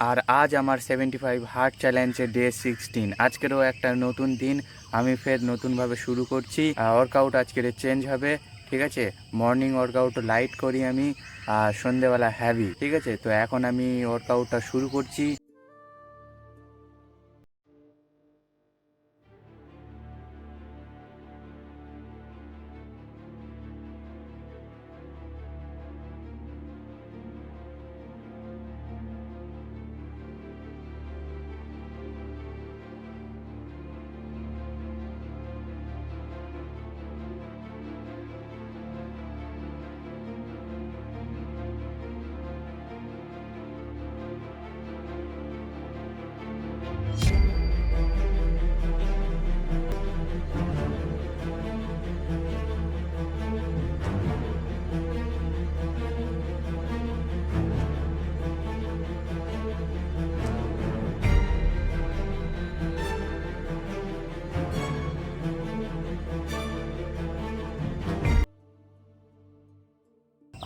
আর আজ আমার 75 হার্ট চ্যালেঞ্জের ডে 16। আজকেরও একটা নতুন দিন, আমি ফের নতুনভাবে শুরু করছি। ওয়ার্কআউট আজকের চেঞ্জ হবে, ঠিক আছে। মর্নিং ওয়ার্কআউট লাইট করি আমি, আর সন্ধেবেলা হ্যাভি, ঠিক আছে। তো এখন আমি ওয়ার্কআউটটা শুরু করছি।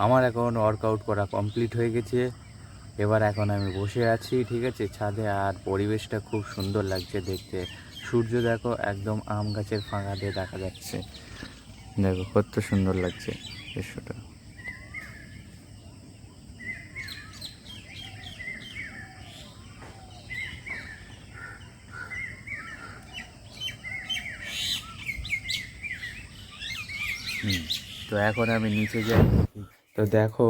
আমার এখন ওয়ার্কআউট করা কমপ্লিট হয়ে গেছে। এবার এখন আমি বসে আছি, ঠিক আছে, ছাদে। আর পরিবেশটা খুব সুন্দর লাগছে দেখতে। সূর্য দেখো একদম আম গাছের ফাঁকা দিয়ে দেখা যাচ্ছে, দেখো কত সুন্দর লাগছে দৃশ্যটা। তো এখন আমি নিচে যাই। তো দেখো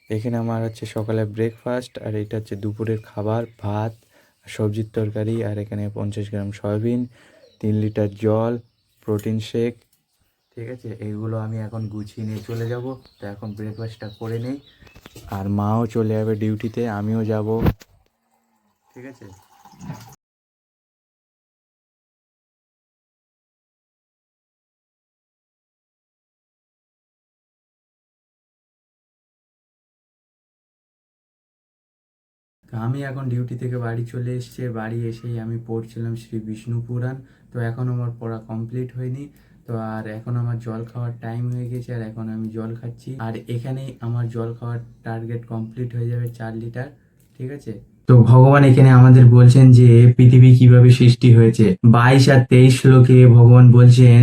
এখানে আমার হচ্ছে সকালে ব্রেকফাস্ট, আর এটা হচ্ছে দুপুরের খাবার, ভাত, সবজির তরকারি, আর এখানে 50 গ্রাম সয়াবিন, 3 লিটার জল, প্রোটিন শেক, ঠিক আছে। এইগুলো আমি এখন গুছিয়ে নিয়ে চলে যাব। তো এখন ব্রেকফাস্টটা করে নেই, আর মাও চলে যাবে ডিউটিতে, আমিও যাব, ঠিক আছে। তো আমি এখন ডিউটি থেকে বাড়ি চলে এসেছি। বাড়ি এসেই আমি পড়ছিলাম শ্রী বিষ্ণু পুরাণ। তো এখন আমার পড়া কমপ্লিট হয়নি। তো আর এখন আমার জল খাওয়ার টাইম হয়ে গেছে, আর এখন আমি জল খাচ্ছি। আর এখানেই আমার জল খাওয়ার টার্গেট কমপ্লিট হয়ে যাবে, 4 লিটার, ঠিক আছে। তো ভগবান এখানে আমাদের বলছেন যে পৃথিবী কিভাবে সৃষ্টি হয়েছে। 22 আর 23 শ্লোকে ভগবান বলছেন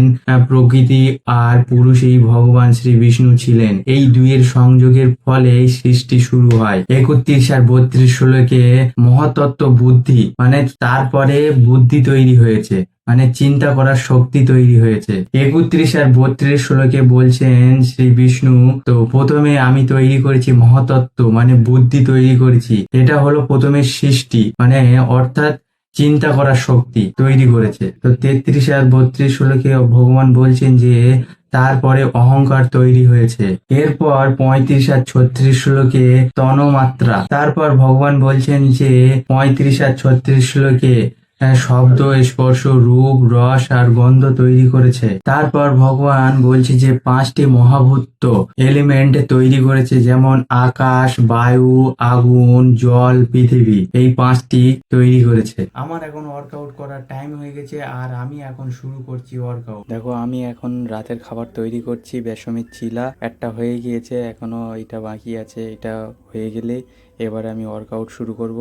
প্রকৃতি আর পুরুষেই ভগবান শ্রী বিষ্ণু ছিলেন, এই দুইয়ের সংযোগের ফলে সৃষ্টি শুরু হয়। 31 আর 32 শ্লোকে মহাতত্ত্ব বুদ্ধি, মানে তারপরে বুদ্ধি তৈরি হয়েছে, মানে চিন্তা করার শক্তি তৈরি হয়েছে। 31 আর 32 শ্লোকে বলছেন শ্রী বিষ্ণু, তো প্রথমে আমি তৈরি করেছি মহাতত্ত্ব, মানে বুদ্ধি তৈরি করেছি। এটা হলো প্রথমে সৃষ্টি, মানে অর্থাৎ চিন্তা করার শক্তি তৈরি করেছে। তো 33 আর 32 শ্লোকে ভগবান বলছেন যে তারপরে অহংকার তৈরি হয়েছে। এরপর 35 আর 36 শ্লোকে তন্মাত্রা। তারপর ভগবান বলছেন যে 35 আর 36 শ্লোকে শব্দ, স্পর্শ, রূপ, রস আর গন্ধ তৈরি করেছে। তারপর ভগবান বলছে যে 5টি মহাভূত এলিমেন্ট তৈরি করেছে, যেমন আকাশ, বায়ু, আগুন, জল, পৃথিবী, এই 5টি তৈরি করেছে। আমার এখন ওয়ার্কআউট করার টাইম হয়ে গেছে, আর আমি এখন শুরু করছি ওয়ার্কআউট। দেখো আমি এখন রাতের খাবার তৈরি করছি। বেসমের চিলা একটা হয়ে গিয়েছে, এখনো এটা বাকি আছে। এটা হয়ে গেলে এবার আমি ওয়ার্কআউট শুরু করব।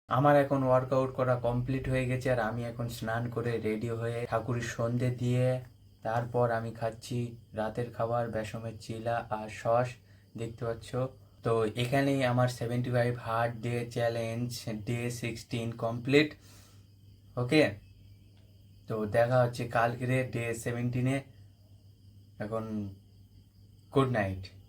আমার এখন ওয়ার্কআউট করা কমপ্লিট হয়ে গেছে, আর আমি এখন স্নান করে রেডি হয়ে ঠাকুরের সন্ধে দিয়ে তারপর আমি খাচ্ছি রাতের খাবার, বেসমের চিলা আর সস, দেখতে পাচ্ছ। তো এখানেই আমার 75 hard day challenge day 16 complete. Okay, তো দেখা হচ্ছে কালকে ডে 17-এ। এখন গুড নাইট।